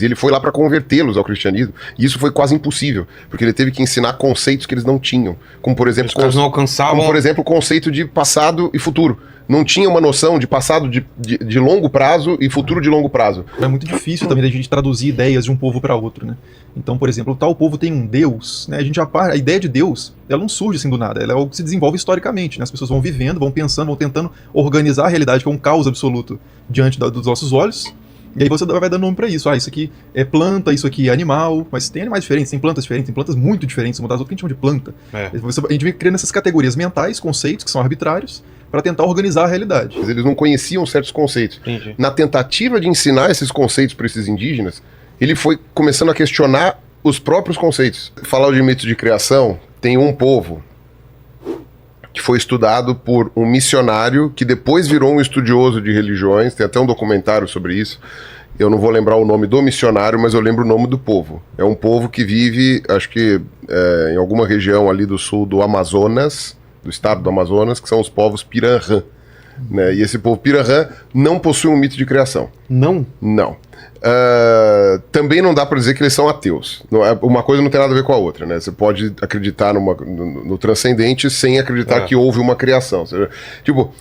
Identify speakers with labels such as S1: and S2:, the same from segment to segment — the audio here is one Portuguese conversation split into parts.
S1: Ele foi lá para convertê-los ao cristianismo, e isso foi quase impossível, porque ele teve que ensinar conceitos que eles não tinham, como por exemplo,
S2: não alcançavam...
S1: como, por exemplo, o conceito de passado e futuro. Não tinha uma noção de passado de longo prazo e futuro de longo prazo.
S3: É muito difícil também a gente traduzir ideias de um povo para outro, né? Então, por exemplo, tal povo tem um Deus, né? A ideia de Deus, ela não surge assim do nada, ela é algo que se desenvolve historicamente, né? As pessoas vão vivendo, vão pensando, vão tentando organizar a realidade, que é um caos absoluto diante dos nossos olhos. E aí você vai dando nome pra isso. Ah, isso aqui é planta, isso aqui é animal. Mas tem animais diferentes, tem plantas muito diferentes, uma das outras que a gente chama de planta. A gente vem criando essas categorias mentais, conceitos que são arbitrários, para tentar organizar a realidade.
S1: Eles não conheciam certos conceitos.
S2: Entendi.
S1: Na tentativa de ensinar esses conceitos para esses indígenas, ele foi começando a questionar os próprios conceitos. Falar de mitos de criação, tem um povo que foi estudado por um missionário que depois virou um estudioso de religiões, tem até um documentário sobre isso. Eu não vou lembrar o nome do missionário, mas eu lembro o nome do povo. É um povo que vive, acho que em alguma região ali do sul do Amazonas, do estado do Amazonas, que são os povos Piranhã. Né? E esse povo Piranhã não possui um mito de criação.
S3: Não?
S1: Não. Também não dá para dizer que eles são ateus. Uma coisa não tem nada a ver com a outra, né? Você pode acreditar no transcendente sem acreditar que houve uma criação. Tipo,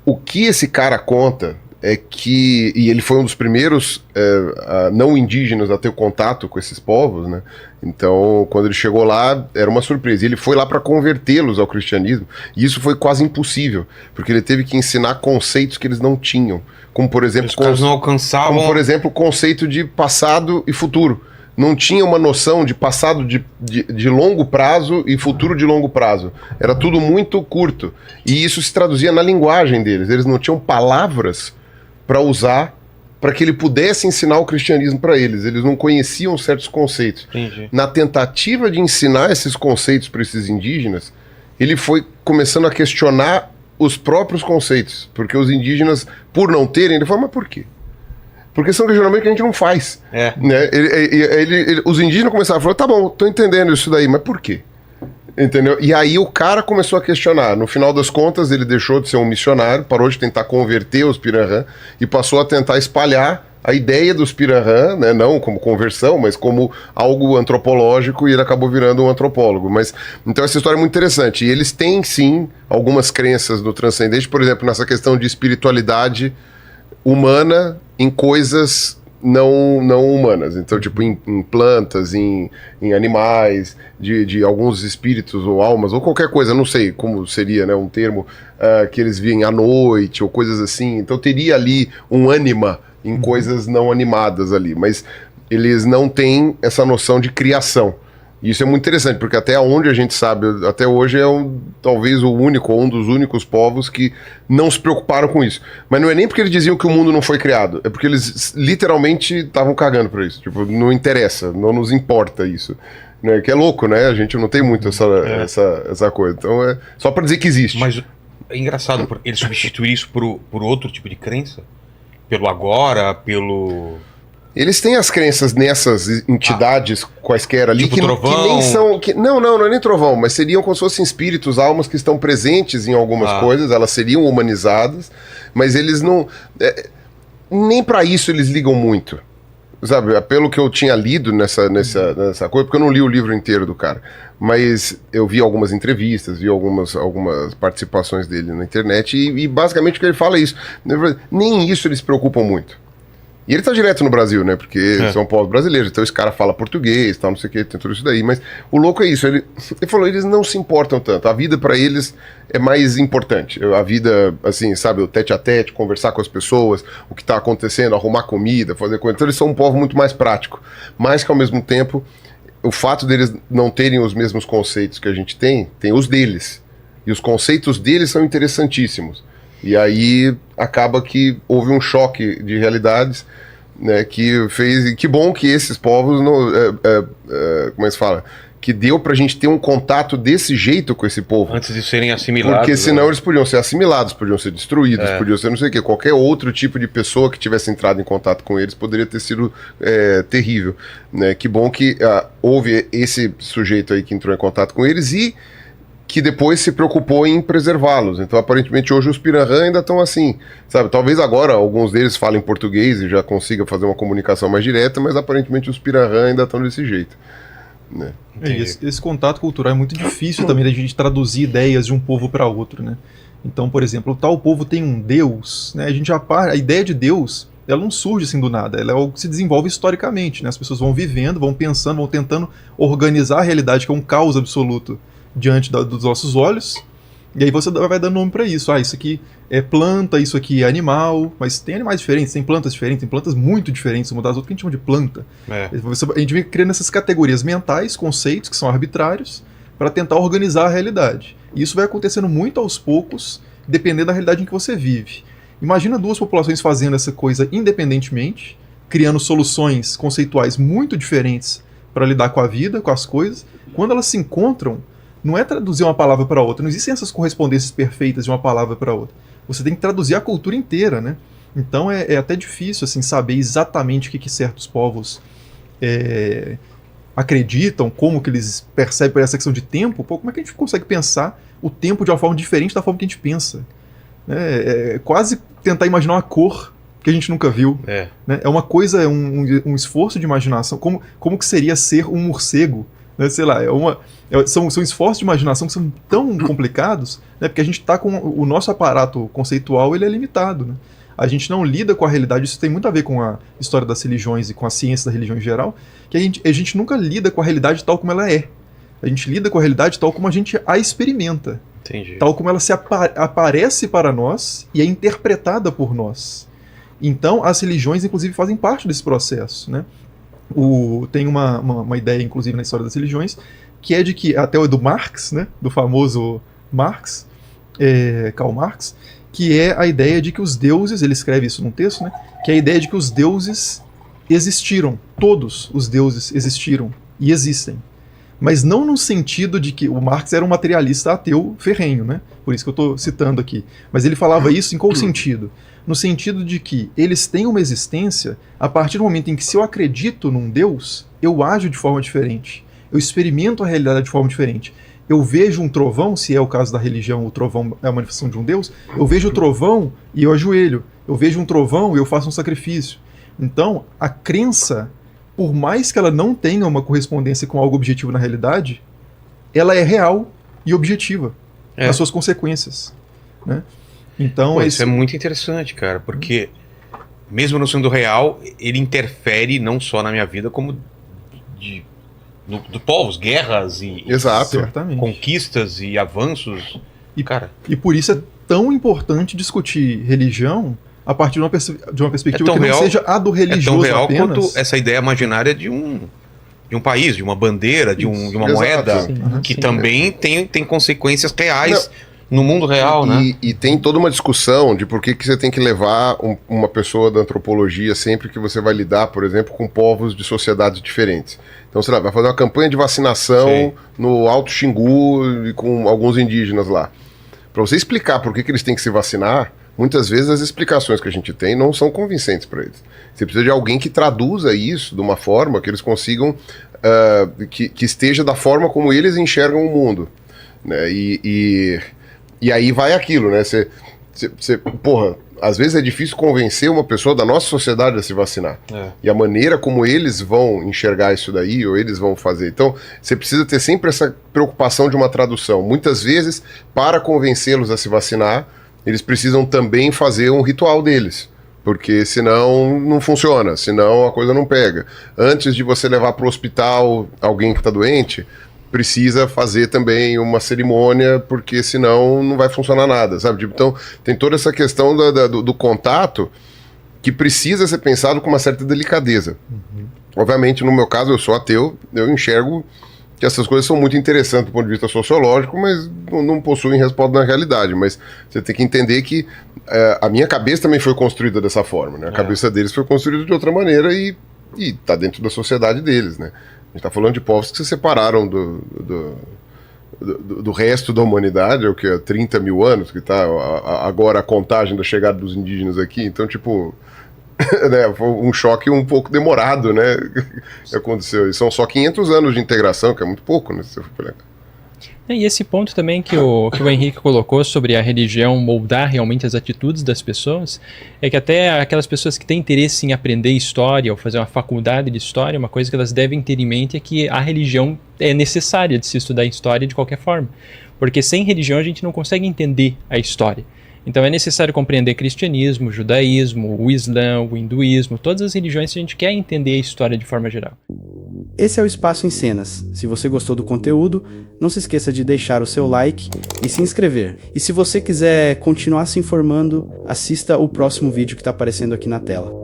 S1: o que esse cara conta é que, e ele foi um dos primeiros não indígenas a ter contato com esses povos, né? Então, quando ele chegou lá, era uma surpresa. E ele foi lá para convertê-los ao cristianismo, e isso foi quase impossível, porque ele teve que ensinar conceitos que eles não tinham, como por exemplo,
S2: não alcançavam...
S1: como por exemplo, o conceito de passado e futuro. Não tinha uma noção de passado de longo prazo e futuro de longo prazo. Era tudo muito curto. E isso se traduzia na linguagem deles. Eles não tinham palavras para usar para que ele pudesse ensinar o cristianismo para eles. Eles não conheciam certos conceitos.
S2: Entendi.
S1: Na tentativa de ensinar esses conceitos para esses indígenas, ele foi começando a questionar os próprios conceitos, porque os indígenas, por não terem, ele falou, mas por quê? Porque são questionamentos que a gente não faz. Né? Os indígenas começaram a falar, tá bom, tô entendendo isso daí, mas por quê? Entendeu? E aí o cara começou a questionar. No final das contas, ele deixou de ser um missionário, parou de tentar converter os Piranhã e passou a tentar espalhar a ideia dos Piranhã, né, não como conversão, mas como algo antropológico, e ele acabou virando um antropólogo. Mas então essa história é muito interessante. E eles têm, sim, algumas crenças do transcendente, por exemplo, nessa questão de espiritualidade humana em coisas não humanas. Então, tipo, em plantas, em animais, de alguns espíritos ou almas, ou qualquer coisa, não sei como seria, né, um termo que eles vêm à noite, ou coisas assim. Então teria ali um ânima em coisas não animadas ali, mas eles não têm essa noção de criação. E isso é muito interessante, porque até onde a gente sabe, até hoje talvez o único, ou um dos únicos povos que não se preocuparam com isso. Mas não é nem porque eles diziam que o mundo não foi criado, é porque eles literalmente estavam cagando pra isso. Tipo, não interessa, não nos importa isso. Né? Que é louco, né? A gente não tem muito essa coisa. Então é só pra dizer que existe.
S2: Mas é engraçado, porque ele substituir isso por outro tipo de crença? Pelo agora, pelo...
S1: Eles têm as crenças nessas entidades quaisquer ali,
S2: tipo
S1: que
S2: trovão.
S1: Nem são... não é nem trovão, mas seriam como se fossem espíritos, almas que estão presentes em algumas coisas, elas seriam humanizadas, mas eles não... nem pra isso eles ligam muito. Sabe, pelo que eu tinha lido nessa coisa, porque eu não li o livro inteiro do cara, mas eu vi algumas entrevistas, vi algumas participações dele na internet, e basicamente o que ele fala é isso. Nem isso eles se preocupam muito. E ele tá direto no Brasil, né? Porque são povos brasileiros, então esse cara fala português, tal, não sei o que, tem tudo isso daí. Mas o louco é isso, ele falou, eles não se importam tanto. A vida pra eles é mais importante. A vida, assim, sabe, o tete a tete, conversar com as pessoas, o que tá acontecendo, arrumar comida, fazer coisa. Então eles são um povo muito mais prático. Mas que ao mesmo tempo, o fato deles não terem os mesmos conceitos que a gente tem os deles. E os conceitos deles são interessantíssimos. E aí acaba que houve um choque de realidades, né, que fez... E que bom que esses povos, como é que se fala? Que deu pra gente ter um contato desse jeito com esse povo.
S2: Antes de serem assimilados.
S1: Porque senão eles podiam ser assimilados, podiam ser destruídos, podiam ser não sei o quê. Qualquer outro tipo de pessoa que tivesse entrado em contato com eles poderia ter sido terrível. Né? Que bom que houve esse sujeito aí que entrou em contato com eles e que depois se preocupou em preservá-los. Então, aparentemente, hoje os Piranhã ainda estão assim, sabe? Talvez agora alguns deles falem português e já consigam fazer uma comunicação mais direta, mas aparentemente os Piranhã ainda estão desse jeito, né?
S3: Esse contato cultural é muito difícil também da gente traduzir ideias de um povo para outro, né? Então, por exemplo, tal povo tem um Deus, né? A ideia de Deus, ela não surge assim do nada, ela é algo que se desenvolve historicamente, né? As pessoas vão vivendo, vão pensando, vão tentando organizar a realidade, que é um caos absoluto diante dos nossos olhos, e aí você vai dando nome para isso. Isso aqui é planta, isso aqui é animal, mas tem animais diferentes, tem plantas diferentes, tem plantas muito diferentes uma das outras que a gente chama de planta. A gente vem criando essas categorias mentais, conceitos que são arbitrários, para tentar organizar a realidade. E isso vai acontecendo muito aos poucos, dependendo da realidade em que você vive. Imagina duas populações fazendo essa coisa independentemente, criando soluções conceituais muito diferentes para lidar com a vida, com as coisas. Quando elas se encontram, não é traduzir uma palavra para outra, não existem essas correspondências perfeitas de uma palavra para outra. Você tem que traduzir a cultura inteira, né? Então é até difícil assim, saber exatamente o que certos povos acreditam, como que eles percebem por essa questão de tempo. Pô, como é que a gente consegue pensar o tempo de uma forma diferente da forma que a gente pensa? É quase tentar imaginar uma cor que a gente nunca viu. Né? É uma coisa, um esforço de imaginação. Como que seria ser um morcego? Né? Sei lá, são esforços de imaginação que são tão complicados, né? Porque a gente está com o nosso aparato conceitual, ele é limitado. Né? A gente não lida com a realidade, isso tem muito a ver com a história das religiões e com a ciência da religião em geral, que a gente nunca lida com a realidade tal como ela é. A gente lida com a realidade tal como a gente a experimenta.
S2: Entendi.
S3: Tal como ela se aparece para nós e é interpretada por nós. Então, as religiões, inclusive, fazem parte desse processo, né? Tem uma ideia, inclusive, na história das religiões, que é de que, até o do Marx, né? Do famoso Marx, Karl Marx, que é a ideia de que os deuses, ele escreve isso num texto, né? Que é a ideia de que os deuses existiram, todos os deuses existiram e existem. Mas não no sentido de que o Marx era um materialista ateu ferrenho, né? Por isso que eu estou citando aqui. Mas ele falava isso em qual sentido? No sentido de que eles têm uma existência a partir do momento em que, se eu acredito num Deus, eu ajo de forma diferente. Eu experimento a realidade de forma diferente. Eu vejo um trovão, se é o caso da religião, o trovão é a manifestação de um Deus, eu vejo o trovão e eu ajoelho. Eu vejo um trovão e eu faço um sacrifício. Então, a crença, por mais que ela não tenha uma correspondência com algo objetivo na realidade, ela é real e objetiva nas suas consequências, né? Então,
S2: isso é muito interessante, cara, porque mesmo não sendo real, ele interfere não só na minha vida, como de povos, guerras e conquistas e avanços.
S3: E por isso é tão importante discutir religião a partir de uma perspectiva que não seja a do religioso
S2: apenas. É tão real
S3: apenas.
S2: quanto essa ideia imaginária de um país, de uma bandeira, de uma moeda, que também tem consequências reais no mundo real, né?
S1: E tem toda uma discussão de por que você tem que levar uma pessoa da antropologia sempre que você vai lidar, por exemplo, com povos de sociedades diferentes. Então, sei lá, vai fazer uma campanha de vacinação no Alto Xingu e com alguns indígenas lá. Para você explicar por que eles têm que se vacinar, muitas vezes as explicações que a gente tem não são convincentes para eles. Você precisa de alguém que traduza isso de uma forma que eles consigam, que esteja da forma como eles enxergam o mundo, né? E aí vai aquilo, né? Porra, às vezes é difícil convencer uma pessoa da nossa sociedade a se vacinar. E a maneira como eles vão enxergar isso daí, ou eles vão fazer. Então, você precisa ter sempre essa preocupação de uma tradução. Muitas vezes, para convencê-los a se vacinar, eles precisam também fazer um ritual deles. Porque senão não funciona, senão a coisa não pega. Antes de você levar para o hospital alguém que está doente, precisa fazer também uma cerimônia, porque senão não vai funcionar nada, sabe? Então, tem toda essa questão do contato que precisa ser pensado com uma certa delicadeza. Obviamente, no meu caso, eu sou ateu, eu enxergo que essas coisas são muito interessantes do ponto de vista sociológico, mas não possuem respaldo na realidade. Mas você tem que entender que a minha cabeça também foi construída dessa forma, né? A cabeça deles foi construída de outra maneira e está dentro da sociedade deles, né? A gente está falando de povos que se separaram do resto da humanidade, o que é 30 mil anos, que está agora a contagem da chegada dos indígenas aqui. Então, tipo, né, foi um choque um pouco demorado, né, que aconteceu. E são só 500 anos de integração, que é muito pouco, né, se você for pegar.
S4: E esse ponto também que o Henrique colocou sobre a religião moldar realmente as atitudes das pessoas, é que até aquelas pessoas que têm interesse em aprender história ou fazer uma faculdade de história, uma coisa que elas devem ter em mente é que a religião é necessária de se estudar história de qualquer forma. Porque sem religião a gente não consegue entender a história. Então é necessário compreender cristianismo, judaísmo, o islã, o hinduísmo, todas as religiões se a gente quer entender a história de forma geral.
S5: Esse é o Espaço em Cenas. Se você gostou do conteúdo, não se esqueça de deixar o seu like e se inscrever. E se você quiser continuar se informando, assista o próximo vídeo que está aparecendo aqui na tela.